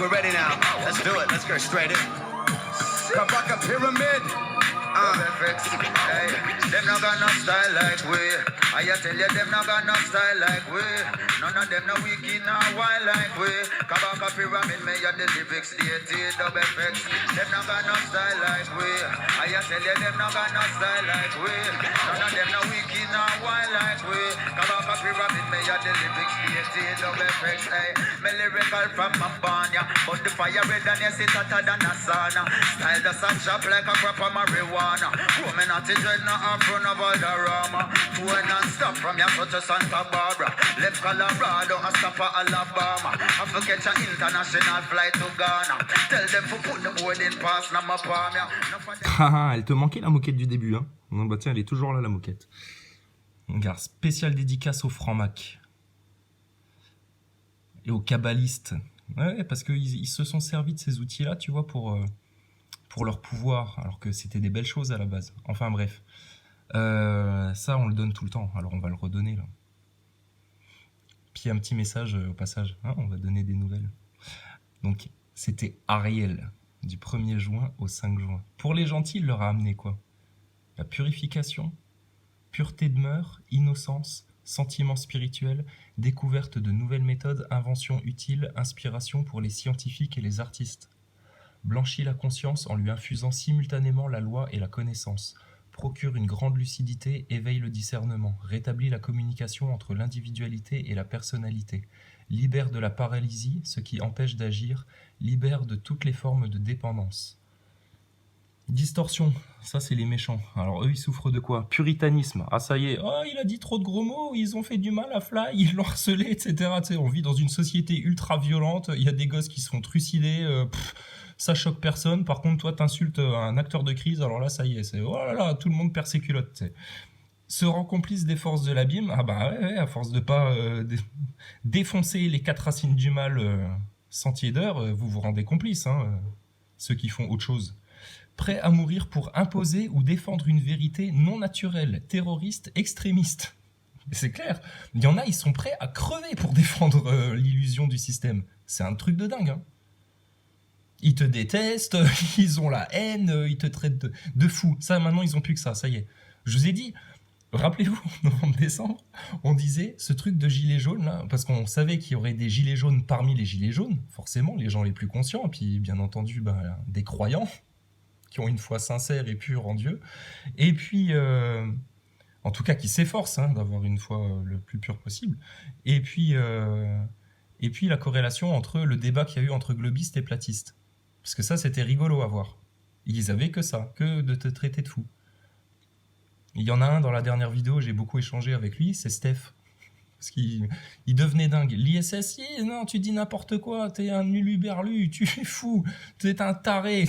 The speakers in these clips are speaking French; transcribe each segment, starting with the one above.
we're ready now. Let's do it. Let's go straight in. Kabaka Pyramid. Hey, them not got no style like we. I tell you, them not got no style like we. None of them no wicked, no wild like we. Kabaka Pyramid, me the lyrics, the double effects. Them not got no style like we. I tell you, them not got no style like we. None of them no wicked, no wild like we. Kabaka Pyramid, me the lyrics, the double effects. Hey, me lyrical from my barn, yeah. But the fire red and yes, it's hotter than a sauna. Style just a chop like a crop of marijuana. Woman at the dread, not in front of Valderrama. Two non-stop from your foot to Santa Barbara. Left Colorado and stop at Alabama. I forget your international flight to Ghana. Tell them to put the boarding pass na ma palm. Ah, elle te manquait la moquette du début, hein. Non, bah tiens, elle est toujours là, la moquette. Regarde, spéciale dédicace aux francs-macs. Et aux kabbalistes. Ouais, parce qu'ils se sont servis de ces outils-là, tu vois, pour leur pouvoir, alors que c'était des belles choses à la base. Enfin bref. Ça, on le donne tout le temps, alors on va le redonner, là. Puis un petit message au passage, hein, on va donner des nouvelles. Donc, c'était Ariel, du 1er juin au 5 juin. Pour les gentils, il leur a amené quoi? La purification, pureté de mœurs, innocence, sentiments spirituels, découverte de nouvelles méthodes, inventions utiles, inspiration pour les scientifiques et les artistes. Blanchit la conscience en lui infusant simultanément la loi et la connaissance, procure une grande lucidité, éveille le discernement, rétablit la communication entre l'individualité et la personnalité, libère de la paralysie, ce qui empêche d'agir, libère de toutes les formes de dépendance. Distorsion, ça c'est les méchants. Alors eux ils souffrent de quoi? Puritanisme, ah ça y est, oh il a dit trop de gros mots, ils ont fait du mal à Fly, ils l'ont harcelé, etc. Tu sais, on vit dans une société ultra violente, il y a des gosses qui se font trucider, ça choque personne. Par contre toi t'insultes un acteur de crise, alors là ça y est, c'est oh là là, tout le monde perd ses culottes. Tu sais. Se rend complice des forces de l'abîme, ah bah ouais, à force de pas défoncer les 4 racines du mal sentier d'heure, vous vous rendez complice, hein, ceux qui font autre chose. Prêt à mourir pour imposer ou défendre une vérité non naturelle, terroriste, extrémiste. C'est clair, il y en a, ils sont prêts à crever pour défendre l'illusion du système. C'est un truc de dingue, hein. Ils te détestent, ils ont la haine, ils te traitent de fou. Ça, maintenant, ils ont plus que ça y est. Je vous ai dit, rappelez-vous, en novembre-décembre, on disait ce truc de gilets jaunes, là, parce qu'on savait qu'il y aurait des gilets jaunes parmi les gilets jaunes, forcément, les gens les plus conscients, et puis, bien entendu, des croyants, qui ont une foi sincère et pure en Dieu, et puis, en tout cas, qui s'efforcent d'avoir une foi le plus pure possible, et puis la corrélation entre le débat qu'il y a eu entre globistes et platistes. Parce que ça, c'était rigolo à voir. Ils avaient que ça, que de te traiter de fou. Il y en a un dans la dernière vidéo, j'ai beaucoup échangé avec lui, c'est Steph. Parce qu'il devenait dingue. L'ISS, non, tu dis n'importe quoi, t'es un uluberlu, tu es fou, t'es un taré.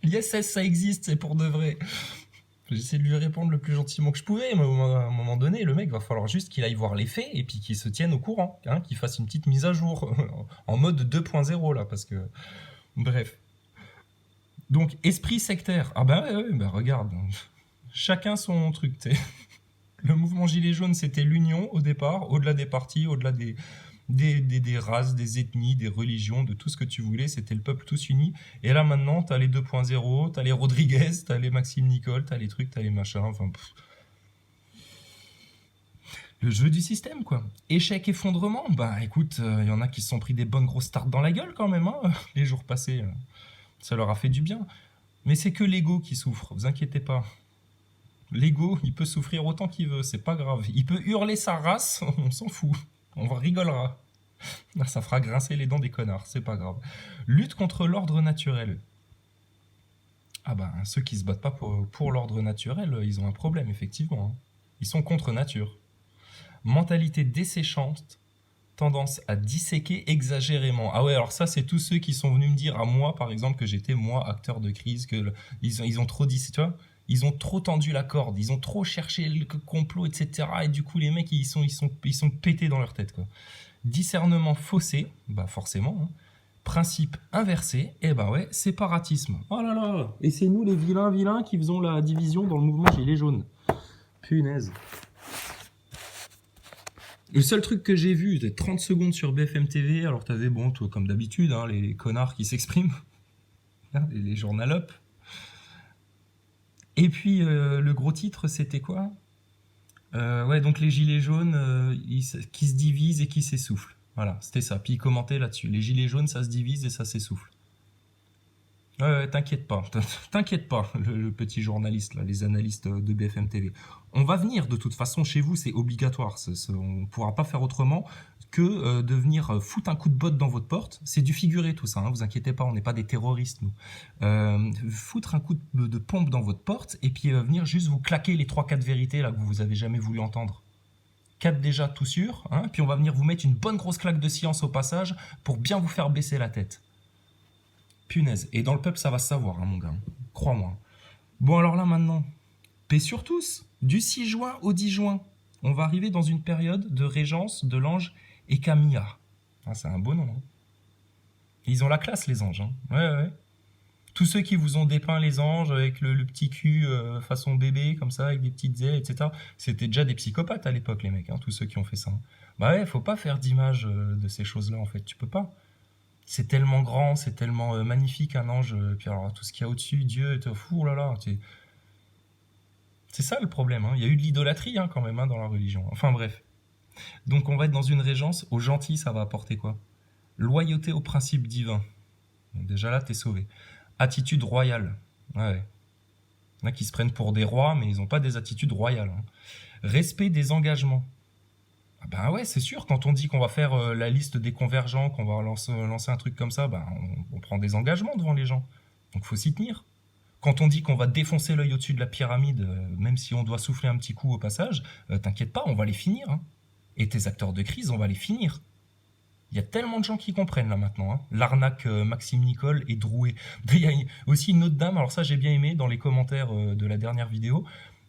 L'ISS, ça existe, c'est pour de vrai. J'essaie de lui répondre le plus gentiment que je pouvais, mais à un moment donné, le mec, va falloir juste qu'il aille voir les faits et puis qu'il se tienne au courant, hein, qu'il fasse une petite mise à jour, en mode 2.0, là, parce que... Bref. Donc, esprit sectaire. Ah ouais, regarde. Chacun son truc, tu sais. Le mouvement Gilets jaunes, c'était l'union au départ, au-delà des partis, au-delà des races, des ethnies, des religions, de tout ce que tu voulais, c'était le peuple tous unis. Et là maintenant, t'as les 2.0, t'as les Rodriguez, t'as les Maxime Nicole, t'as les trucs, t'as les machins, enfin... Le jeu du système, quoi. Échec, effondrement, écoute, y en a qui se sont pris des bonnes grosses tartes dans la gueule quand même, hein, les jours passés. Ça leur a fait du bien. Mais c'est que l'ego qui souffre, vous inquiétez pas. L'ego, il peut souffrir autant qu'il veut, c'est pas grave. Il peut hurler sa race, on s'en fout. On rigolera. Ça fera grincer les dents des connards, c'est pas grave. Lutte contre l'ordre naturel. Ah ceux qui se battent pas pour l'ordre naturel, ils ont un problème, effectivement. Ils sont contre nature. Mentalité desséchante, tendance à disséquer exagérément. Ah ouais, alors ça, c'est tous ceux qui sont venus me dire à moi, par exemple, que j'étais, moi, acteur de crise, que ils ont trop dit, tu vois, ils ont trop tendu la corde, ils ont trop cherché le complot, etc. Et du coup, les mecs, ils sont pétés dans leur tête, quoi. Discernement faussé, forcément, hein. Principe inversé, ouais, séparatisme. Oh là là, et c'est nous les vilains qui faisons la division dans le mouvement Gilets jaunes. Punaise. Le seul truc que j'ai vu, c'était 30 secondes sur BFM TV, alors t'avais, bon, toi, comme d'habitude, hein, les connards qui s'expriment, hein, les journalopes. Et puis, le gros titre, c'était quoi? Ouais, donc les gilets jaunes qui se divisent et qui s'essoufflent. Voilà, c'était ça. Puis ils commentaient là-dessus. Les gilets jaunes, ça se divise et ça s'essouffle. Ouais, t'inquiète pas, t'inquiète pas, le petit journaliste, là, les analystes de BFM TV. On va venir de toute façon chez vous, c'est obligatoire. On ne pourra pas faire autrement que de venir foutre un coup de botte dans votre porte. C'est du figuré tout ça, hein, vous inquiétez pas, on n'est pas des terroristes nous. Foutre un coup de pompe dans votre porte et puis venir juste vous claquer les 3-4 vérités là que vous avez jamais voulu entendre. 4 déjà, tout sûr, hein, puis on va venir vous mettre une bonne grosse claque de science au passage pour bien vous faire baisser la tête. Punaise. Et dans le peuple, ça va se savoir, hein, mon gars. Crois-moi. Bon, alors là, maintenant, paix sur tous. Du 6 juin au 10 juin, on va arriver dans une période de régence de l'ange et Camilla. Ah, c'est un beau nom. Hein. Ils ont la classe, les anges. Hein. Ouais. Tous ceux qui vous ont dépeint les anges avec le petit cul façon bébé, comme ça, avec des petites ailes, etc. C'était déjà des psychopathes à l'époque, les mecs, hein, tous ceux qui ont fait ça. Hein. Bah ouais, faut pas faire d'image de ces choses-là, en fait. Tu peux pas. C'est tellement grand, c'est tellement magnifique un ange. Puis alors tout ce qu'il y a au-dessus, Dieu, t'es fou, oh là là. C'est ça le problème. Hein. Il y a eu de l'idolâtrie hein, quand même hein, dans la religion. Enfin bref. Donc on va être dans une régence. Aux gentils, ça va apporter quoi? Loyauté aux principes divins. Donc, déjà là, t'es sauvé. Attitude royale. Ouais. Il y en a qui se prennent pour des rois, mais ils n'ont pas des attitudes royales. Hein. Respect des engagements. Ah ben ouais, c'est sûr, quand on dit qu'on va faire la liste des convergents, qu'on va lancer un truc comme ça, ben on prend des engagements devant les gens. Donc faut s'y tenir. Quand on dit qu'on va défoncer l'œil au-dessus de la pyramide, même si on doit souffler un petit coup au passage, t'inquiète pas, on va les finir. Hein. Et tes acteurs de crise, on va les finir. Il y a tellement de gens qui comprennent là maintenant. Hein. L'arnaque Maxime Nicole et Drouet. Il y a aussi une autre dame, alors ça j'ai bien aimé dans les commentaires de la dernière vidéo,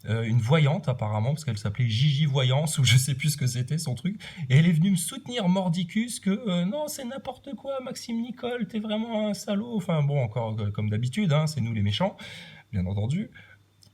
une voyante apparemment, parce qu'elle s'appelait Gigi Voyance, ou je sais plus ce que c'était son truc, et elle est venue me soutenir mordicus que non c'est n'importe quoi Maxime Nicole, t'es vraiment un salaud, enfin bon encore comme d'habitude, hein, c'est nous les méchants, bien entendu.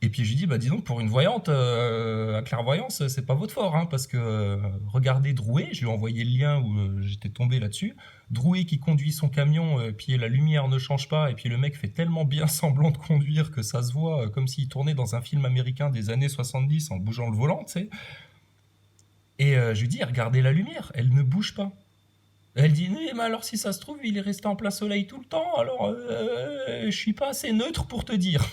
Et puis je lui dis, bah dis donc, pour une voyante, à clairvoyance, c'est pas votre fort, hein, parce que regardez Drouet, je lui ai envoyé le lien où j'étais tombé là-dessus. Drouet qui conduit son camion, puis la lumière ne change pas, et puis le mec fait tellement bien semblant de conduire que ça se voit comme s'il tournait dans un film américain des années 70 en bougeant le volant, tu sais. Et je lui dis, regardez la lumière, elle ne bouge pas. Elle dit, mais alors si ça se trouve, il est resté en plein soleil tout le temps, alors je suis pas assez neutre pour te dire.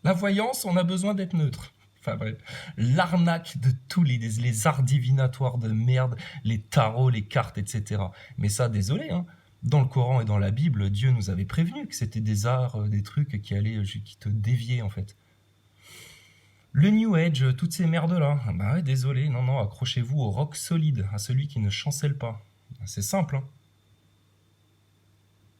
La voyance, on a besoin d'être neutre. Enfin bref, l'arnaque de tous les arts divinatoires de merde, les tarots, les cartes, etc. Mais ça, désolé, hein, dans le Coran et dans la Bible, Dieu nous avait prévenu que c'était des arts, des trucs qui te déviaient en fait. Le New Age, toutes ces merdes-là, bah ouais, désolé, non, accrochez-vous au rock solide, à celui qui ne chancelle pas. C'est simple, hein.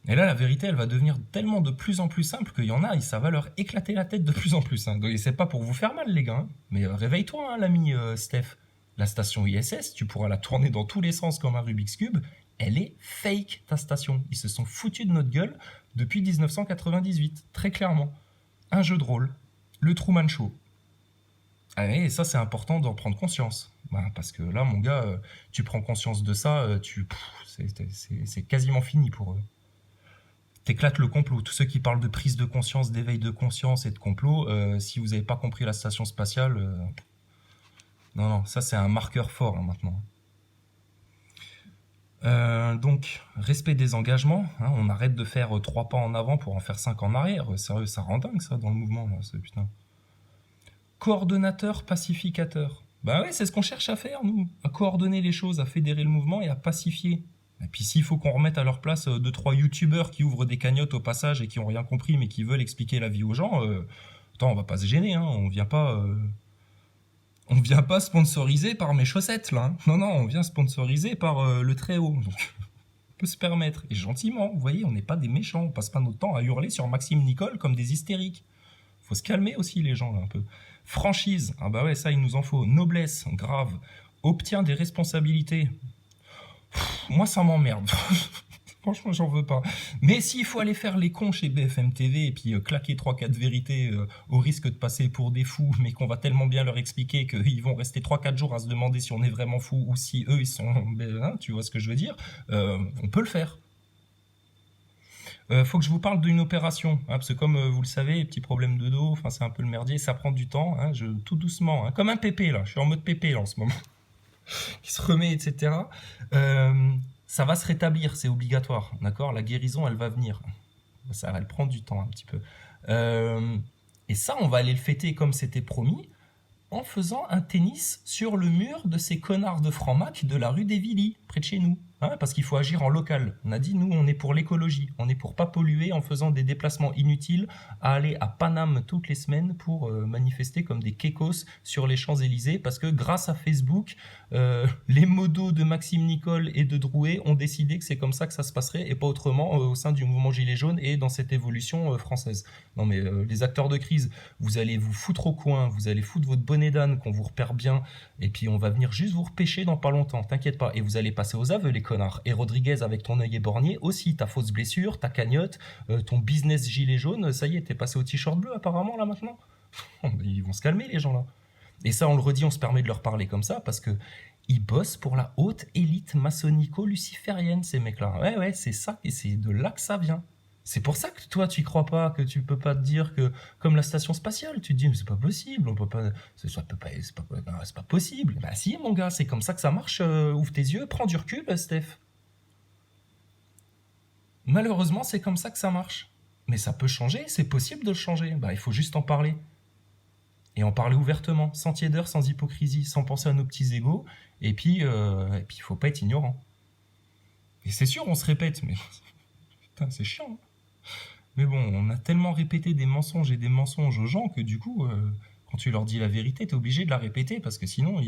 Et là, la vérité, elle va devenir tellement de plus en plus simple qu'il y en a, et ça va leur éclater la tête de plus en plus. Hein. Donc, c'est pas pour vous faire mal, les gars. Hein. Mais réveille-toi, hein, l'ami Steph. La station ISS, tu pourras la tourner dans tous les sens comme un Rubik's Cube. Elle est fake, ta station. Ils se sont foutus de notre gueule depuis 1998, très clairement. Un jeu de rôle, le Truman Show. Ah, et ça, c'est important d'en prendre conscience. Bah, parce que là, mon gars, tu prends conscience de ça, c'est quasiment fini pour eux. T'éclates le complot. Tous ceux qui parlent de prise de conscience, d'éveil de conscience et de complot, si vous n'avez pas compris la station spatiale, non, ça c'est un marqueur fort hein, maintenant. Donc, respect des engagements, hein, on arrête de faire 3 pas en avant pour en faire 5 en arrière. Sérieux, ça rend dingue ça dans le mouvement, là, putain. Coordonnateur, pacificateur. Bah ouais, c'est ce qu'on cherche à faire, nous. À coordonner les choses, à fédérer le mouvement et à pacifier. Et puis s'il faut qu'on remette à leur place 2-3 youtubeurs qui ouvrent des cagnottes au passage et qui n'ont rien compris mais qui veulent expliquer la vie aux gens, attends, on va pas se gêner, hein, on vient pas sponsoriser par mes chaussettes là. Hein. Non, on vient sponsoriser par le très haut. Donc on peut se permettre. Et gentiment, vous voyez, on n'est pas des méchants, on passe pas notre temps à hurler sur Maxime Nicole comme des hystériques. Faut se calmer aussi les gens là un peu. Franchise, ah bah ouais, ça il nous en faut. Noblesse, grave. Obtient des responsabilités. Moi, ça m'emmerde. Franchement, j'en veux pas. Mais s'il faut aller faire les cons chez BFM TV et puis claquer trois quatre vérités au risque de passer pour des fous, mais qu'on va tellement bien leur expliquer qu'ils vont rester trois quatre jours à se demander si on est vraiment fou ou si eux, ils sont... tu vois ce que je veux dire, on peut le faire. Faut que je vous parle d'une opération, hein, parce que comme vous le savez, petit problème de dos, enfin c'est un peu le merdier, ça prend du temps, hein, tout doucement, hein, comme un pépé là, je suis en mode pépé là en ce moment, qui se remet, etc. Ça va se rétablir, c'est obligatoire, d'accord. La guérison, elle va venir. Ça, elle prend du temps un petit peu. Euh, et ça, on va aller le fêter comme c'était promis, en faisant un tennis sur le mur de ces connards de francs-mac de la rue des Villiers, près de chez nous. Hein, parce qu'il faut agir en local. On a dit, nous, on est pour l'écologie. On est pour pas polluer en faisant des déplacements inutiles à aller à Paname toutes les semaines pour manifester comme des kékos sur les Champs-Élysées. Parce que grâce à Facebook, les modos de Maxime Nicole et de Drouet ont décidé que c'est comme ça que ça se passerait et pas autrement au sein du mouvement Gilets jaunes et dans cette évolution française. Non mais les acteurs de crise, vous allez vous foutre au coin, vous allez foutre votre bonnet d'âne qu'on vous repère bien et puis on va venir juste vous repêcher dans pas longtemps, t'inquiète pas. Et vous allez passer aux aveux les connards. Et Rodriguez avec ton œil éborgné aussi, ta fausse blessure, ta cagnotte, ton business gilet jaune, ça y est, t'es passé au t-shirt bleu apparemment là maintenant. Ils vont se calmer les gens là. Et ça on le redit, on se permet de leur parler comme ça parce que ils bossent pour la haute élite maçonnico-luciférienne ces mecs-là. Ouais, c'est ça, et c'est de là que ça vient. C'est pour ça que toi, tu y crois pas, que tu peux pas te dire que, comme la station spatiale, tu te dis, mais c'est pas possible, on peut pas, c'est pas possible. Bah si, mon gars, c'est comme ça que ça marche, ouvre tes yeux, prends du recul, Steph. Malheureusement, c'est comme ça que ça marche. Mais ça peut changer, c'est possible de le changer. Bah, il faut juste en parler. Et en parler ouvertement, sans tiédeur, sans hypocrisie, sans penser à nos petits égaux, et puis il faut pas être ignorant. Et c'est sûr, on se répète, mais putain, c'est chiant, hein. Mais bon, on a tellement répété des mensonges et des mensonges aux gens que du coup, quand tu leur dis la vérité, t'es obligé de la répéter parce que sinon,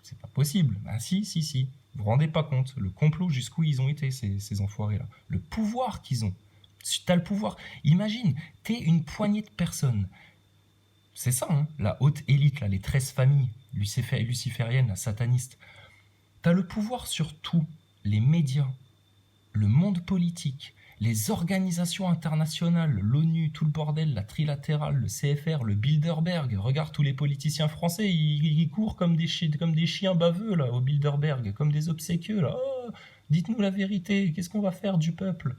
c'est pas possible. Ah si. Vous vous rendez pas compte, le complot jusqu'où ils ont été, ces enfoirés-là. Le pouvoir qu'ils ont. Si t'as le pouvoir, imagine, t'es une poignée de personnes. C'est ça, hein, la haute élite, là, les 13 familles lucifériennes, la sataniste. T'as le pouvoir sur tout, les médias, le monde politique, les organisations internationales, l'ONU, tout le bordel, la trilatérale, le CFR, le Bilderberg. Regarde tous les politiciens français, ils courent comme des chiens baveux là, au Bilderberg, comme des obséquieux là. Oh, dites-nous la vérité, qu'est-ce qu'on va faire du peuple?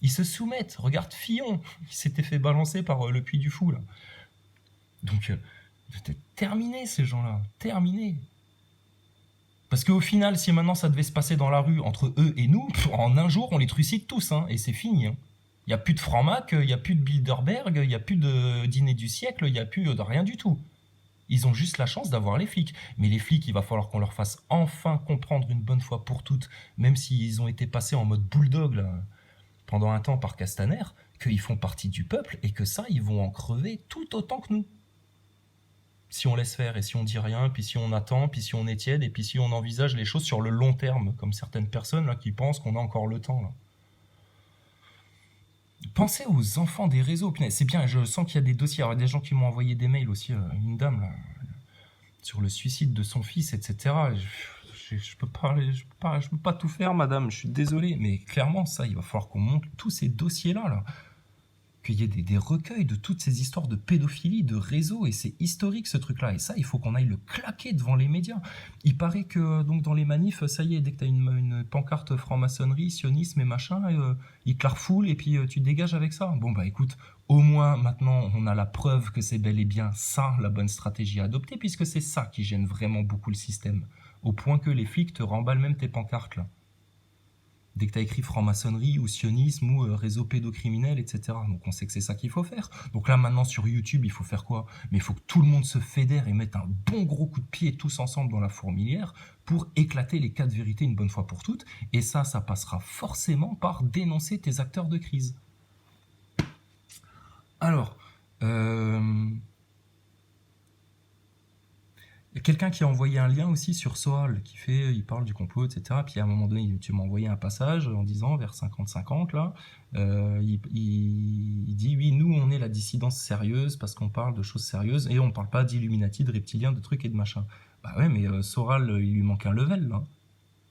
Ils se soumettent. Regarde Fillon, il s'était fait balancer par le Puy du Fou là. Donc, terminé ces gens-là, terminé. Parce qu'au final, si maintenant ça devait se passer dans la rue entre eux et nous, en un jour, on les trucide tous, hein, et c'est fini. Hein. Il n'y a plus de Franc-Mac, il n'y a plus de Bilderberg, il n'y a plus de dîner du siècle, il n'y a plus de rien du tout. Ils ont juste la chance d'avoir les flics. Mais les flics, il va falloir qu'on leur fasse enfin comprendre une bonne fois pour toutes, même s'ils ont été passés en mode bulldog là, pendant un temps par Castaner, qu'ils font partie du peuple et que ça, ils vont en crever tout autant que nous. Si on laisse faire et si on dit rien, puis si on attend, puis si on est tiède, et puis si on envisage les choses sur le long terme, comme certaines personnes là qui pensent qu'on a encore le temps là. Pensez aux enfants des réseaux, c'est bien, je sens qu'il y a des dossiers, alors il y a des gens qui m'ont envoyé des mails aussi, une dame là, sur le suicide de son fils, etc. Je peux pas tout faire, madame, je suis désolé, mais clairement ça, il va falloir qu'on monte tous ces dossiers là. Qu'il y ait des recueils de toutes ces histoires de pédophilie, de réseaux, et c'est historique ce truc-là. Et ça, il faut qu'on aille le claquer devant les médias. Il paraît que donc dans les manifs, ça y est, dès que tu as une pancarte franc-maçonnerie, sionisme et machin, ils te la refoulent et puis tu te dégages avec ça. Bon bah écoute, au moins maintenant on a la preuve que c'est bel et bien ça la bonne stratégie à adopter, puisque c'est ça qui gêne vraiment beaucoup le système. Au point que les flics te remballent même tes pancartes là. Dès que tu as écrit franc-maçonnerie ou sionisme ou réseau pédocriminel, etc. Donc on sait que c'est ça qu'il faut faire. Donc là maintenant sur YouTube, il faut faire quoi? Mais il faut que tout le monde se fédère et mette un bon gros coup de pied tous ensemble dans la fourmilière pour éclater les quatre vérités une bonne fois pour toutes. Et ça passera forcément par dénoncer tes acteurs de crise. Alors, il y a quelqu'un qui a envoyé un lien aussi sur Soal, il parle du complot, etc. Puis à un moment donné, tu m'as envoyé un passage en disant, vers 50-50, là, il dit, oui, nous, on est la dissidence sérieuse parce qu'on parle de choses sérieuses et on parle pas d'Illuminati, de reptiliens, de trucs et de machins. Bah ouais, mais Soral, il lui manque un level, là.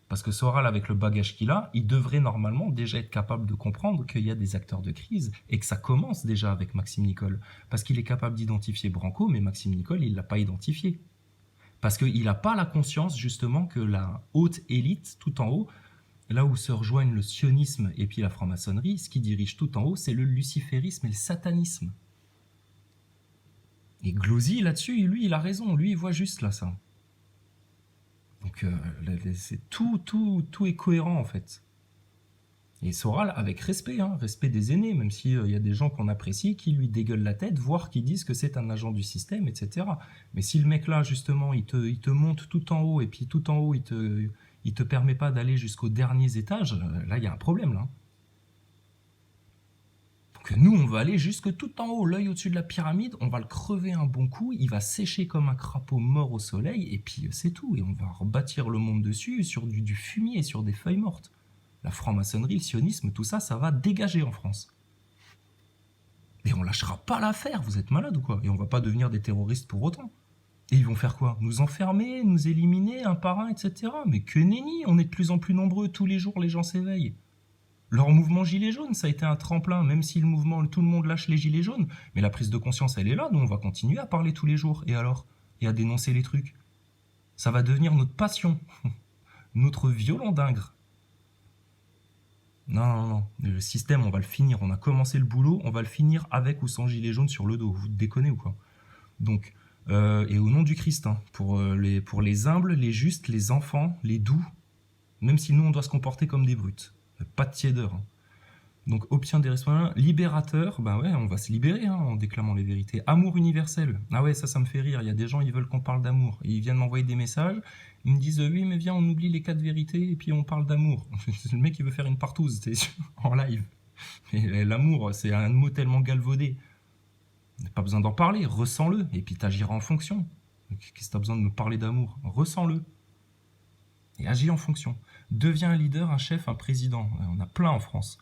Parce que Soral, avec le bagage qu'il a, il devrait normalement déjà être capable de comprendre qu'il y a des acteurs de crise et que ça commence déjà avec Maxime Nicole. Parce qu'il est capable d'identifier Branco, mais Maxime Nicole, il ne l'a pas identifié. Parce qu'il n'a pas la conscience, justement, que la haute élite, tout en haut, là où se rejoignent le sionisme et puis la franc-maçonnerie, ce qui dirige tout en haut, c'est le luciférisme et le satanisme. Et Glosy, là-dessus, lui, il a raison. Lui, il voit juste là ça. Donc, c'est tout est cohérent, en fait. Et Soral, avec respect, hein, respect des aînés, même s'il y a des gens qu'on apprécie, qui lui dégueulent la tête, voire qui disent que c'est un agent du système, etc. Mais si le mec là, justement, il te monte tout en haut, et puis tout en haut, il te permet pas d'aller jusqu'aux derniers étages, là, il y a un problème, là. Donc nous, on va aller jusque tout en haut, l'œil au-dessus de la pyramide, on va le crever un bon coup, il va sécher comme un crapaud mort au soleil, et puis c'est tout. Et on va rebâtir le monde dessus, sur du fumier et sur des feuilles mortes. La franc-maçonnerie, le sionisme, tout ça, ça va dégager en France. Et on lâchera pas l'affaire, vous êtes malade ou quoi? Et on va pas devenir des terroristes pour autant. Et ils vont faire quoi? Nous enfermer, nous éliminer un par un, etc. Mais que nenni, on est de plus en plus nombreux, tous les jours les gens s'éveillent. Leur mouvement gilet jaune, ça a été un tremplin, même si tout le monde lâche les gilets jaunes. Mais la prise de conscience, elle est là, nous on va continuer à parler tous les jours. Et alors? Et à dénoncer les trucs. Ça va devenir notre passion. Notre violon d'ingre. Non. Le système, on va le finir. On a commencé le boulot, on va le finir avec ou sans gilet jaune sur le dos. Vous déconnez ou quoi? Donc, et au nom du Christ, hein, pour les humbles, les justes, les enfants, les doux, même si nous, on doit se comporter comme des brutes. Pas de tiédeur. Hein. Donc, obtient des responsables. Libérateur, bah ouais, on va se libérer hein, en déclamant les vérités. Amour universel. Ah ouais, ça me fait rire. Il y a des gens, ils veulent qu'on parle d'amour. Ils viennent m'envoyer des messages. Ils me disent, oui, mais viens, on oublie les 4 vérités et puis on parle d'amour. Le mec, il veut faire une partouze en live. Et l'amour, c'est un mot tellement galvaudé. Pas besoin d'en parler, ressens-le. Et puis t'agiras en fonction. Qu'est-ce que t'as besoin de me parler d'amour? Ressens-le. Et agis en fonction. Deviens un leader, un chef, un président. On a plein en France.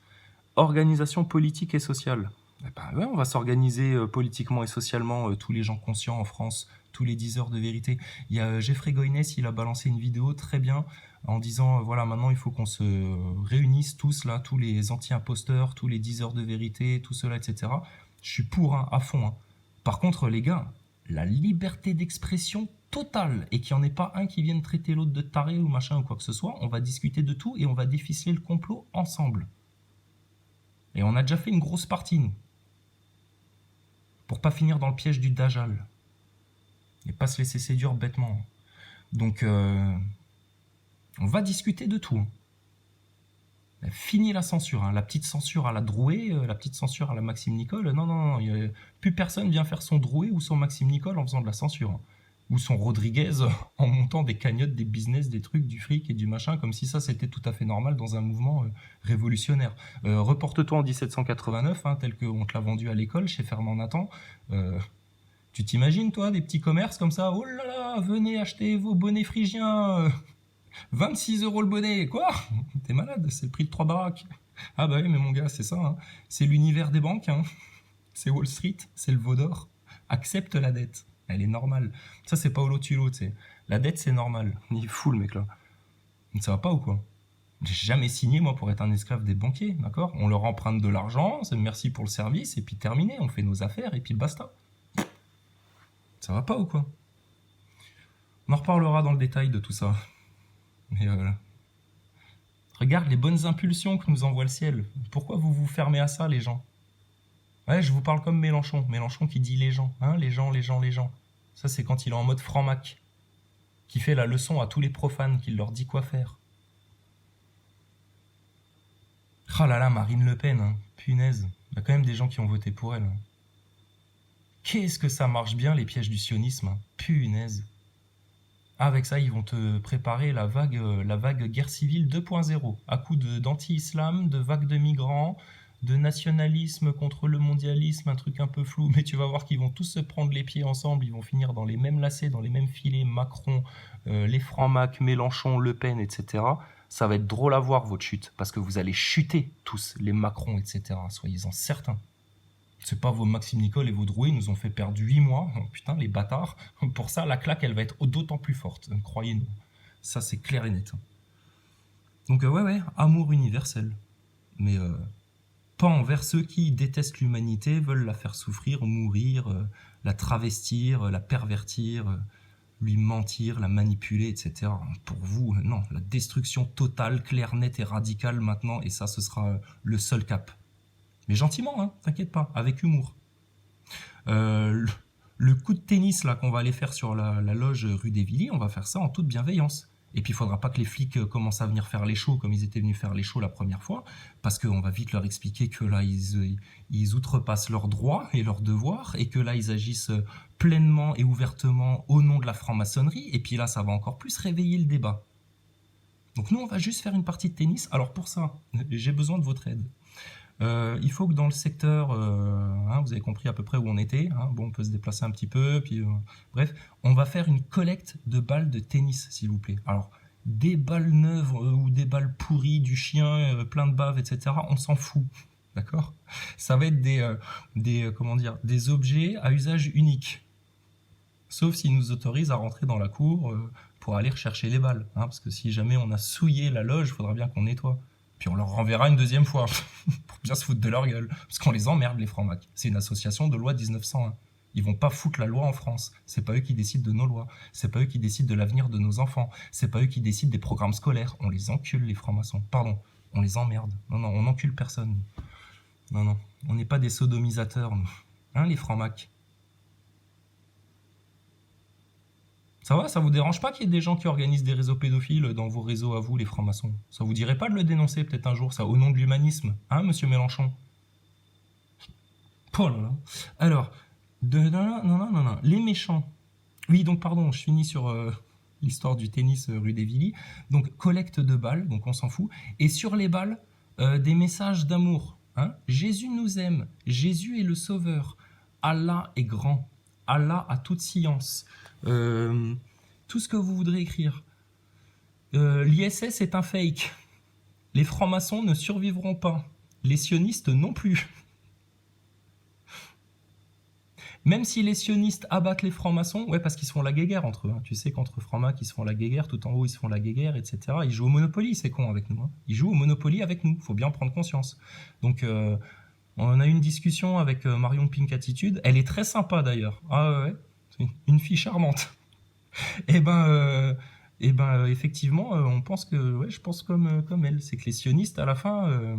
Organisation politique et sociale. Eh ben ouais, on va s'organiser politiquement et socialement, tous les gens conscients en France, tous les 10 heures de vérité. Il y a Geoffrey Goynès, il a balancé une vidéo très bien en disant voilà, maintenant il faut qu'on se réunisse tous là, tous les anti-imposteurs, tous les 10 heures de vérité, tout cela, etc. Je suis pour, hein, à fond. Hein. Par contre, les gars, la liberté d'expression totale et qu'il n'y en ait pas un qui vienne traiter l'autre de taré ou machin ou quoi que ce soit, on va discuter de tout et on va déficeler le complot ensemble. Et on a déjà fait une grosse partie, nous. Pour pas finir dans le piège du Dajjal. Et pas se laisser séduire bêtement. Donc, on va discuter de tout. Fini la censure. Hein. La petite censure à la Drouet, la petite censure à la Maxime Nicole. Non. Plus personne vient faire son Drouet ou son Maxime Nicole en faisant de la censure. Hein. Ou son Rodriguez en montant des cagnottes, des business, des trucs, du fric et du machin, comme si ça c'était tout à fait normal dans un mouvement révolutionnaire. Reporte-toi en 1789, hein, tel qu'on te l'a vendu à l'école chez Fernand Nathan. Tu t'imagines, toi, des petits commerces comme ça? Oh là là, venez acheter vos bonnets phrygiens, 26 € le bonnet, quoi? T'es malade, c'est le prix de 3 baraques. Ah bah oui, mais mon gars, c'est ça, hein. C'est l'univers des banques, hein. C'est Wall Street, c'est le veau d'or. Accepte la dette. Elle est normale. Ça, c'est Paolo Tulo, tu sais. La dette, c'est normal. Il est fou, le mec, là. Ça va pas ou quoi? J'ai jamais signé, moi, pour être un esclave des banquiers, d'accord? On leur emprunte de l'argent, c'est merci pour le service, et puis terminé. On fait nos affaires, et puis basta. Ça va pas ou quoi? On en reparlera dans le détail de tout ça. Mais regarde les bonnes impulsions que nous envoie le ciel. Pourquoi vous vous fermez à ça, les gens? Ouais, je vous parle comme Mélenchon. Mélenchon qui dit les gens. Hein, les gens. Ça, c'est quand il est en mode franc-mac. Qui fait la leçon à tous les profanes, qui leur dit quoi faire. Ah là là, Marine Le Pen, hein. Punaise. Il y a quand même des gens qui ont voté pour elle. Hein. Qu'est-ce que ça marche bien, les pièges du sionisme. Hein. Punaise. Avec ça, ils vont te préparer la vague guerre civile 2.0. À coup d'anti-islam, de vague de migrants, de nationalisme contre le mondialisme, un truc un peu flou, mais tu vas voir qu'ils vont tous se prendre les pieds ensemble, ils vont finir dans les mêmes lacets, dans les mêmes filets, Macron, les Francs-Mac, Mélenchon, Le Pen, etc. Ça va être drôle à voir votre chute, parce que vous allez chuter tous, les Macron, etc. Soyez-en certains. C'est pas vos Maxime Nicole et vos Drouet nous ont fait perdre 8 mois, oh, putain les bâtards. Pour ça, la claque, elle va être d'autant plus forte, croyez-nous. Ça, c'est clair et net. Donc ouais, amour universel. Mais pas envers ceux qui détestent l'humanité, veulent la faire souffrir, mourir, la travestir, la pervertir, lui mentir, la manipuler, etc. Pour vous, non, la destruction totale, claire, nette et radicale maintenant, et ça, ce sera le seul cap. Mais gentiment, hein, t'inquiète pas, avec humour. Le coup de tennis là qu'on va aller faire sur la loge rue des Villiers, on va faire ça en toute bienveillance. Et puis il faudra pas que les flics commencent à venir faire les shows comme ils étaient venus faire les shows la première fois, parce qu'on va vite leur expliquer que là ils outrepassent leurs droits et leurs devoirs, et que là ils agissent pleinement et ouvertement au nom de la franc-maçonnerie, et puis là ça va encore plus réveiller le débat. Donc nous on va juste faire une partie de tennis. Alors pour ça, j'ai besoin de votre aide. Il faut que dans le secteur, vous avez compris à peu près où on était, hein, bon, on peut se déplacer un petit peu, puis bref, on va faire une collecte de balles de tennis, s'il vous plaît. Alors, des balles neuves ou des balles pourries, du chien, plein de bave, etc., on s'en fout, d'accord? Ça va être des objets à usage unique, sauf s'ils nous autorisent à rentrer dans la cour pour aller rechercher les balles, hein, parce que si jamais on a souillé la loge, il faudra bien qu'on nettoie. Puis on leur renverra une deuxième fois, pour bien se foutre de leur gueule. Parce qu'on les emmerde, les francs-macs. C'est une association de loi 1901. Ils vont pas foutre la loi en France. C'est pas eux qui décident de nos lois. C'est pas eux qui décident de l'avenir de nos enfants. C'est pas eux qui décident des programmes scolaires. On les encule, les francs-maçons. Pardon, on les emmerde. Non, on encule personne. Non, on n'est pas des sodomisateurs, nous. Hein, les francs-macs? Ça va, ça vous dérange pas qu'il y ait des gens qui organisent des réseaux pédophiles dans vos réseaux à vous, les francs-maçons? Ça vous dirait pas de le dénoncer peut-être un jour, ça, au nom de l'humanisme? Hein, monsieur Mélenchon? Oh là là. Alors, non, les méchants. Oui, donc pardon, je finis sur l'histoire du tennis rue des Villiers. Donc, collecte de balles, donc on s'en fout. Et sur les balles, des messages d'amour. Hein. Jésus nous aime, Jésus est le sauveur, Allah est grand, Allah a toute science. Tout ce que vous voudrez écrire. L'ISS est un fake. Les francs-maçons ne survivront pas. Les sionistes non plus. Même si les sionistes abattent les francs-maçons, ouais, parce qu'ils se font la guéguerre entre eux. Hein. Tu sais qu'entre francs-macs, ils se font la guéguerre, tout en haut, ils se font la guéguerre, etc. Ils jouent au Monopoly, c'est con avec nous. Hein. Ils jouent au Monopoly avec nous, faut bien en prendre conscience. Donc, on a eu une discussion avec Marion Pink Attitude. Elle est très sympa d'ailleurs. Ah ouais, c'est une fille charmante. Eh ben, effectivement, on pense que, ouais, je pense comme elle. C'est que les sionistes, à la fin,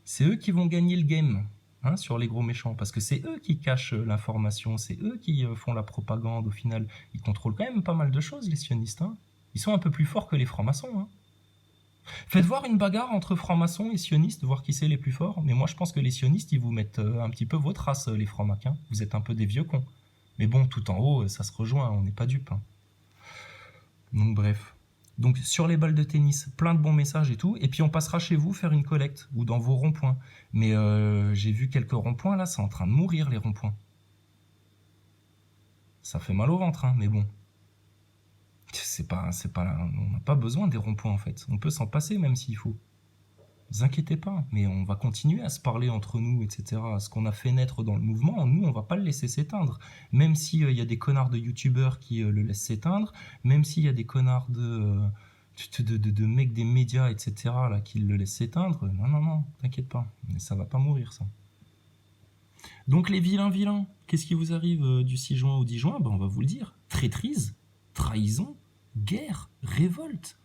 c'est eux qui vont gagner le game, hein, sur les gros méchants, parce que c'est eux qui cachent l'information, c'est eux qui font la propagande. Au final, ils contrôlent quand même pas mal de choses, les sionistes. Hein. Ils sont un peu plus forts que les francs-maçons. Hein. Faites voir une bagarre entre francs-maçons et sionistes, voir qui c'est les plus forts. Mais moi, je pense que les sionistes, ils vous mettent un petit peu votre race, les francs-macs. Hein. Vous êtes un peu des vieux cons. Mais bon, tout en haut, ça se rejoint, on n'est pas dupes. Hein. Donc bref. Donc sur les balles de tennis, plein de bons messages et tout. Et puis on passera chez vous faire une collecte, ou dans vos ronds-points. Mais j'ai vu quelques ronds-points là, c'est en train de mourir les ronds-points. Ça fait mal au ventre, hein, mais bon. On n'a pas besoin des ronds-points en fait. On peut s'en passer même s'il faut. Ne vous inquiétez pas, mais on va continuer à se parler entre nous, etc. Ce qu'on a fait naître dans le mouvement, nous, on va pas le laisser s'éteindre. Même s'il y a des connards de youtubeurs qui le laissent s'éteindre, même s'il y a des connards de mecs des médias, etc., là, qui le laissent s'éteindre, non, t'inquiète pas, ça va pas mourir, ça. Donc les vilains, qu'est-ce qui vous arrive du 6 juin au 10 juin? On va vous le dire. Traîtrise, trahison, guerre, révolte,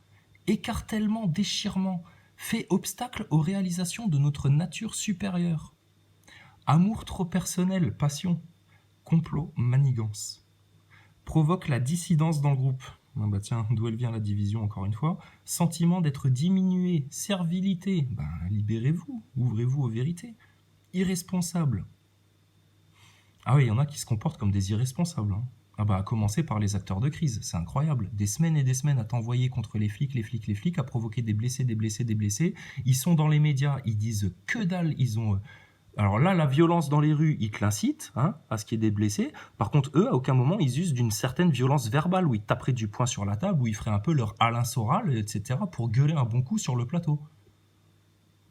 écartèlement, déchirement, fait obstacle aux réalisations de notre nature supérieure. Amour trop personnel, passion, complot, manigance. Provoque la dissidence dans le groupe. Ah bah tiens, d'où elle vient la division encore une fois. Sentiment d'être diminué, servilité. Libérez-vous, ouvrez-vous aux vérités. Irresponsable. Ah oui, il y en a qui se comportent comme des irresponsables. Hein. À commencer par les acteurs de crise, c'est incroyable. Des semaines et des semaines à t'envoyer contre les flics, à provoquer des blessés. Ils sont dans les médias, ils disent que dalle, ils ont... Alors là, la violence dans les rues, ils te l'incitent, hein, à ce qu'il y ait des blessés. Par contre, eux, à aucun moment, ils usent d'une certaine violence verbale, où ils taperaient du poing sur la table, où ils feraient un peu leur Alain Soral, etc., pour gueuler un bon coup sur le plateau.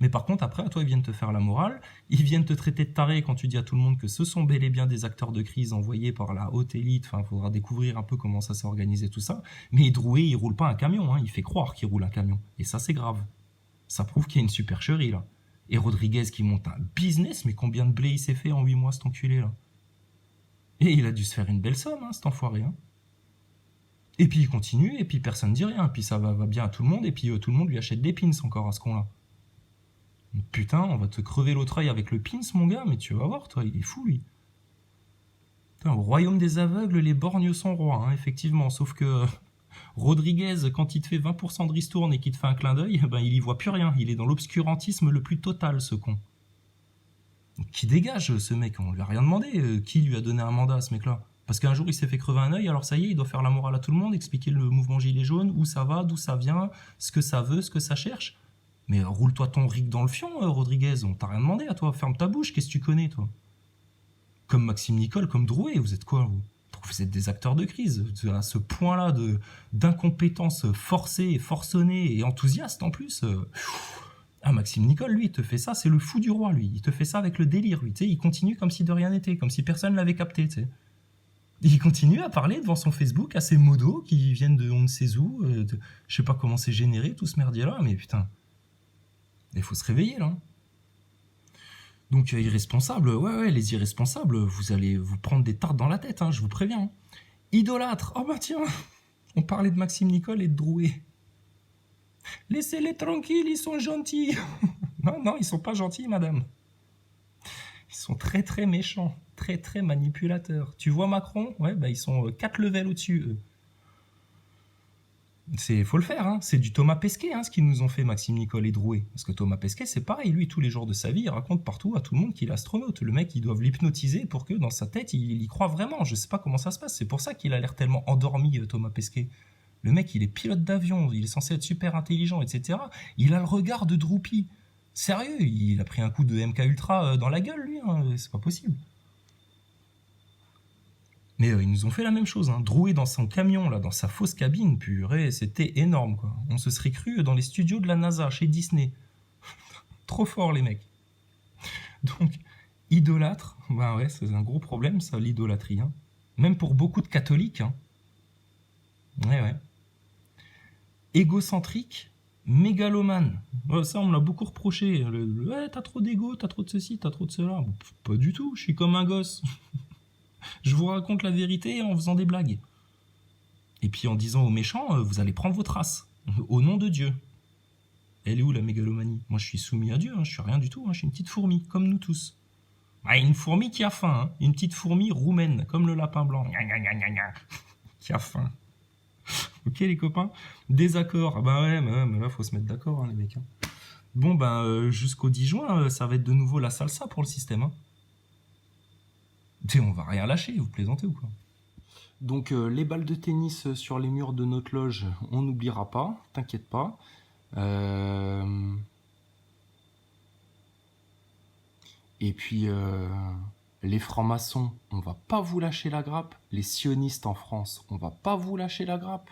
Mais par contre, après, à toi, ils viennent te faire la morale, ils viennent te traiter de taré quand tu dis à tout le monde que ce sont bel et bien des acteurs de crise envoyés par la haute élite. Enfin, il faudra découvrir un peu comment ça s'est organisé, tout ça. Mais Drouet, il roule pas un camion, hein. Il fait croire qu'il roule un camion. Et ça, c'est grave. Ça prouve qu'il y a une supercherie, là. Et Rodriguez qui monte un business, mais combien de blé il s'est fait en 8 mois, cet enculé, là. Et il a dû se faire une belle somme, hein, cet enfoiré, hein. Et puis il continue, et puis personne ne dit rien, puis ça va bien à tout le monde, et puis tout le monde lui achète des pins encore à ce con-là. Putain, on va te crever l'autre œil avec le pins, mon gars, mais tu vas voir, toi, il est fou, lui. Putain, au royaume des aveugles, les borgnes sont rois, hein, effectivement, sauf que Rodriguez, quand il te fait 20% de ristourne et qu'il te fait un clin d'œil, ben, il y voit plus rien, il est dans l'obscurantisme le plus total, ce con. Qui dégage, ce mec, on lui a rien demandé, qui lui a donné un mandat à ce mec-là? Parce qu'un jour, il s'est fait crever un œil, alors ça y est, il doit faire la morale à tout le monde, expliquer le mouvement gilet jaune, où ça va, d'où ça vient, ce que ça veut, ce que ça cherche. Mais roule-toi ton ric dans le fion, Rodriguez, on t'a rien demandé à toi, ferme ta bouche, qu'est-ce que tu connais, toi? Comme Maxime Nicole, comme Drouet, vous êtes quoi, vous? Vous êtes des acteurs de crise, à ce point-là d'incompétence forcée, forcenée et enthousiaste en plus. Ah, Maxime Nicole, lui, il te fait ça, c'est le fou du roi, lui. Il te fait ça avec le délire, lui. Tu sais, il continue comme si de rien n'était, comme si personne ne l'avait capté, tu sais. Il continue à parler devant son Facebook à ces modos qui viennent de on ne sait où. Je sais pas comment c'est généré, tout ce merdier-là, mais putain. Il faut se réveiller, là. Donc, irresponsable, ouais, les irresponsables, vous allez vous prendre des tartes dans la tête, hein, je vous préviens. Hein. Idolâtre, oh bah tiens, on parlait de Maxime Nicole et de Drouet. Laissez-les tranquilles, ils sont gentils. Non, ils sont pas gentils, madame. Ils sont très très méchants, très très manipulateurs. Tu vois Macron? Ouais, bah ils sont 4 levels au-dessus, eux. Faut le faire, hein. C'est du Thomas Pesquet, hein, ce qu'ils nous ont fait Maxime Nicole et Drouet. Parce que Thomas Pesquet, c'est pareil, lui, tous les jours de sa vie, il raconte partout à tout le monde qu'il est astronaute. Le mec, ils doivent l'hypnotiser pour que dans sa tête, il y croit vraiment. Je sais pas comment ça se passe. C'est pour ça qu'il a l'air tellement endormi, Thomas Pesquet. Le mec, il est pilote d'avion, il est censé être super intelligent, etc. Il a le regard de Droupi. Sérieux, il a pris un coup de MK Ultra dans la gueule, lui, hein. C'est pas possible. Mais ils nous ont fait la même chose, hein. Drouet dans son camion, là, dans sa fausse cabine, purée, c'était énorme, quoi. On se serait cru dans les studios de la NASA, chez Disney. Trop fort, les mecs. Donc, idolâtre, bah ouais, c'est un gros problème, ça, l'idolâtrie, hein. Même pour beaucoup de catholiques, hein. Ouais. Égocentrique, mégalomane. Ouais, ça, on me l'a beaucoup reproché. Ouais, t'as trop d'égo, t'as trop de ceci, t'as trop de cela. Bon, pas du tout, je suis comme un gosse. Je vous raconte la vérité en faisant des blagues. Et puis en disant aux méchants, vous allez prendre vos traces. Au nom de Dieu. Elle est où la mégalomanie? Moi je suis soumis à Dieu, hein, je suis rien du tout, hein, je suis une petite fourmi, comme nous tous. Ah, une fourmi qui a faim, hein, une petite fourmi roumaine, comme le lapin blanc. Qui a faim. Ok les copains? Désaccord. Ah bah ouais, mais là faut se mettre d'accord, hein, les mecs. Hein. Bon ben jusqu'au 10 juin, ça va être de nouveau la salsa pour le système. Hein. On va rien lâcher, vous plaisantez ou quoi? Donc les balles de tennis sur les murs de notre loge, on n'oubliera pas, t'inquiète pas. Et puis les francs-maçons, on va pas vous lâcher la grappe. Les sionistes en France, on va pas vous lâcher la grappe.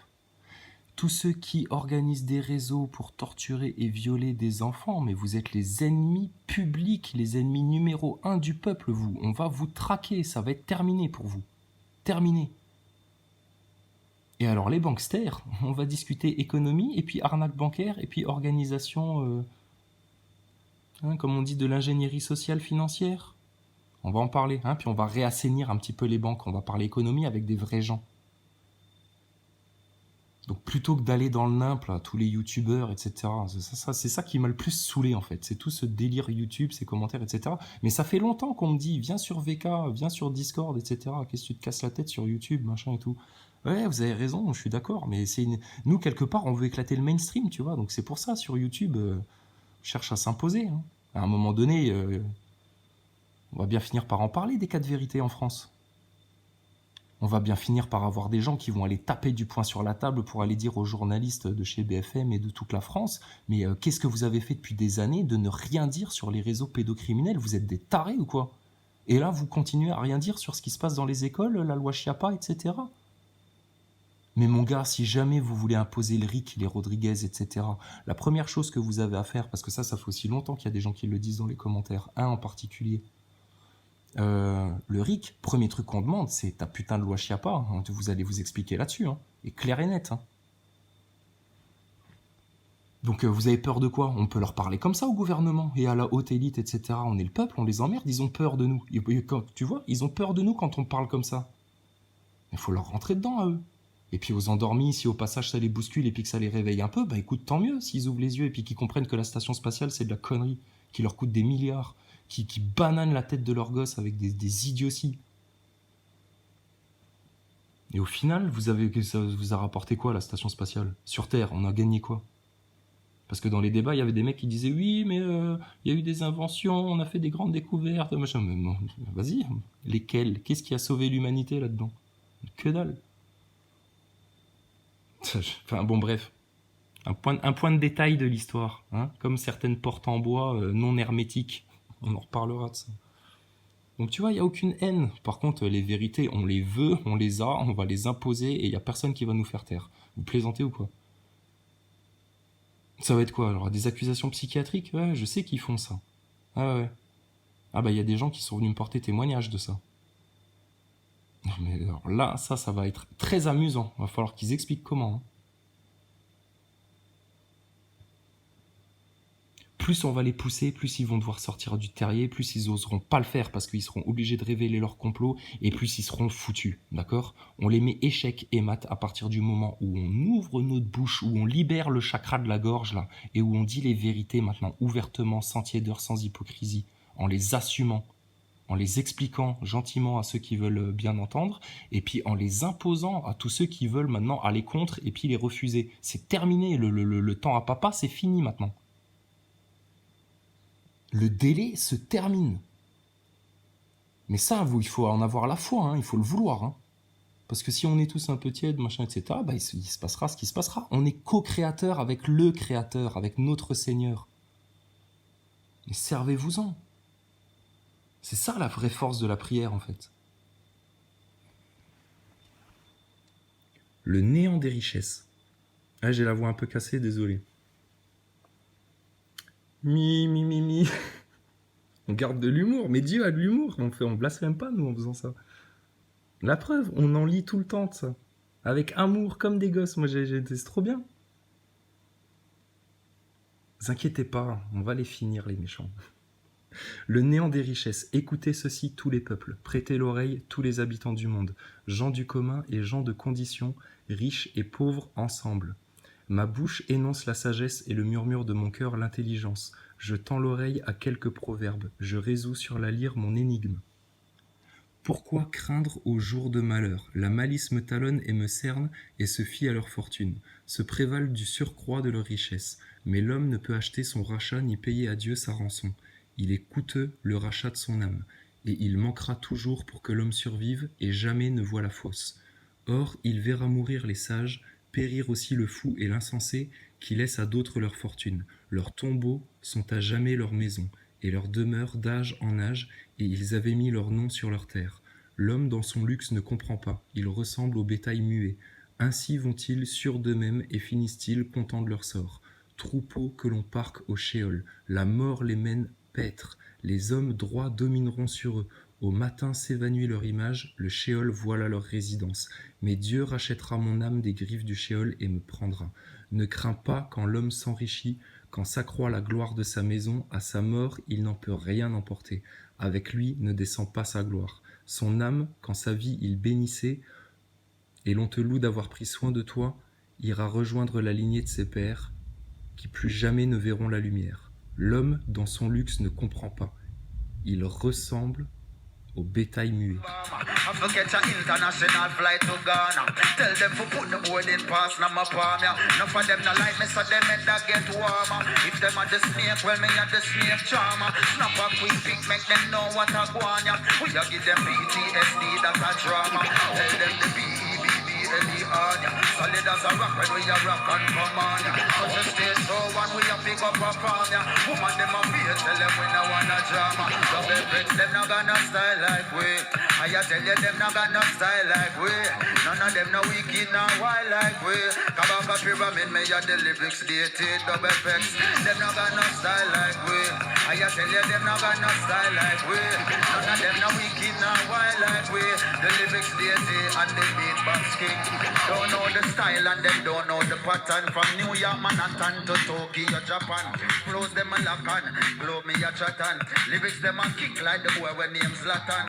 Tous ceux qui organisent des réseaux pour torturer et violer des enfants, mais vous êtes les ennemis publics, les ennemis numéro 1 du peuple, vous. On va vous traquer, ça va être terminé pour vous. Terminé. Et alors les banksters, on va discuter économie, et puis arnaque bancaire, et puis organisation, comme on dit, de l'ingénierie sociale financière. On va en parler, hein, puis on va réassainir un petit peu les banques, on va parler économie avec des vrais gens. Donc plutôt que d'aller dans le nimp, là, tous les youtubeurs, etc., c'est ça qui m'a le plus saoulé en fait. C'est tout ce délire YouTube, ces commentaires, etc. Mais ça fait longtemps qu'on me dit, viens sur VK, viens sur Discord, etc. Qu'est-ce que tu te casses la tête sur YouTube, machin et tout. Ouais, vous avez raison, je suis d'accord, mais nous, quelque part, on veut éclater le mainstream, tu vois. Donc c'est pour ça, sur YouTube, on cherche à s'imposer. Hein. À un moment donné, on va bien finir par en parler des cas de vérité en France. On va bien finir par avoir des gens qui vont aller taper du poing sur la table pour aller dire aux journalistes de chez BFM et de toute la France, mais qu'est-ce que vous avez fait depuis des années de ne rien dire sur les réseaux pédocriminels? Vous êtes des tarés ou quoi? Et là, vous continuez à rien dire sur ce qui se passe dans les écoles, la loi Chiappa, etc. Mais mon gars, si jamais vous voulez imposer le RIC, les Rodriguez, etc., la première chose que vous avez à faire, parce que ça fait aussi longtemps qu'il y a des gens qui le disent dans les commentaires, un en particulier, le RIC, premier truc qu'on demande, c'est ta putain de loi Chiappa, hein, vous allez vous expliquer là-dessus, hein, et clair et net. Hein. Donc vous avez peur de quoi? On peut leur parler comme ça au gouvernement et à la haute élite, etc. On est le peuple, on les emmerde, ils ont peur de nous. Tu vois, ils ont peur de nous quand on parle comme ça. Il faut leur rentrer dedans à eux. Et puis aux endormis, si au passage ça les bouscule et puis que ça les réveille un peu, bah écoute, tant mieux s'ils ouvrent les yeux et puis qu'ils comprennent que la station spatiale c'est de la connerie, qui leur coûte des milliards, qui bananent la tête de leur gosse avec des idioties. Et au final, ça vous a rapporté quoi la station spatiale? Sur Terre, on a gagné quoi? Parce que dans les débats, il y avait des mecs qui disaient oui, mais il y a eu des inventions, on a fait des grandes découvertes, machin. Mais non, vas-y, lesquelles? Qu'est-ce qui a sauvé l'humanité là-dedans? Que dalle. Enfin bon, bref. Un point de détail de l'histoire, hein, comme certaines portes en bois non hermétiques. On en reparlera de ça. Donc tu vois, il n'y a aucune haine. Par contre, les vérités, on les veut, on les a, on va les imposer et il n'y a personne qui va nous faire taire. Vous plaisantez ou quoi? Ça va être quoi alors? Des accusations psychiatriques? Ouais, je sais qu'ils font ça. Ah ouais. Ah bah il y a des gens qui sont venus me porter témoignage de ça. Mais alors là, ça va être très amusant. Il va falloir qu'ils expliquent comment. Hein. Plus on va les pousser, plus ils vont devoir sortir du terrier, plus ils oseront pas le faire parce qu'ils seront obligés de révéler leur complot et plus ils seront foutus, d'accord? On les met échec et mat à partir du moment où on ouvre notre bouche, où on libère le chakra de la gorge là et où on dit les vérités maintenant ouvertement, sans tiédeur, sans hypocrisie, en les assumant, en les expliquant gentiment à ceux qui veulent bien entendre et puis en les imposant à tous ceux qui veulent maintenant aller contre et puis les refuser. C'est terminé, le temps à papa, c'est fini maintenant. Le délai se termine. Mais ça, il faut en avoir la foi, hein, il faut le vouloir. Hein. Parce que si on est tous un peu tièdes, machin, etc., bah, il se passera ce qui se passera. On est co-créateur avec le créateur, avec notre Seigneur. Mais servez-vous-en. C'est ça la vraie force de la prière, en fait. Le néant des richesses. Ah, j'ai la voix un peu cassée, désolé. Mi. On garde de l'humour, mais Dieu a de l'humour. On blasphème pas, nous, en faisant ça. La preuve, on en lit tout le temps de ça. Avec amour, comme des gosses. Moi, c'est trop bien. Ne vous inquiétez pas, on va les finir, les méchants. Le néant des richesses. Écoutez ceci, tous les peuples. Prêtez l'oreille, tous les habitants du monde. Gens du commun et gens de condition, riches et pauvres ensemble. Ma bouche énonce la sagesse et le murmure de mon cœur l'intelligence. Je tends l'oreille à quelques proverbes. Je résous sur la lyre mon énigme. Pourquoi craindre au jour de malheur? La malice me talonne et me cerne et se fie à leur fortune, se prévalent du surcroît de leur richesse. Mais l'homme ne peut acheter son rachat ni payer à Dieu sa rançon. Il est coûteux le rachat de son âme, et il manquera toujours pour que l'homme survive et jamais ne voie la fosse. Or, il verra mourir les sages, périr aussi le fou et l'insensé qui laissent à d'autres leur fortune. Leurs tombeaux sont à jamais leur maison, et leur demeure d'âge en âge, et ils avaient mis leur nom sur leur terre. L'homme dans son luxe ne comprend pas, il ressemble au bétail muet. Ainsi vont-ils sûrs d'eux-mêmes et finissent-ils contents de leur sort. Troupeaux que l'on parque au shéol, la mort les mène paître, les hommes droits domineront sur eux. Au matin s'évanouit leur image, le shéol voilà leur résidence. Mais Dieu rachètera mon âme des griffes du shéol et me prendra. Ne crains pas quand l'homme s'enrichit, quand s'accroît la gloire de sa maison, à sa mort il n'en peut rien emporter. Avec lui ne descend pas sa gloire. Son âme, quand sa vie il bénissait, et l'on te loue d'avoir pris soin de toi, ira rejoindre la lignée de ses pères, qui plus jamais ne verront la lumière. L'homme, dans son luxe, ne comprend pas. Il ressemble au bétail muet. I forget your international flight to Ghana. Tell them to put the boarding pass na my palm, yeah. None of them no like me, so them head that get warmer. If them are the snake, well me are the snake charmer. Snap a quick pick, make them know what I want, yeah. We a give them PTSD, that's a drama. Tell them the BEBBLER, yeah. Solid as a rock when we a rock and come on, yeah. Cause the stage so one, we a pick up a palm, yeah. Woman them a beat, tell them we no want a drama. Double bricks, them no gonna style like we. I tell you, them not got no style like we. None of them no wicked, no wild like we. Kabaka Pyramid, me ya the lyrics dated, double effects. Them not got no style like we. I tell you, them not got no style like we. None of them no wicked, no wild like we. The lyrics dated and the beatbox king. Don't know the style and them don't know the pattern. From New York, Manhattan to Tokyo, Japan. Close them a lock on, globe me a chat on. Lyrics them a kick like the boy when name's Zlatan.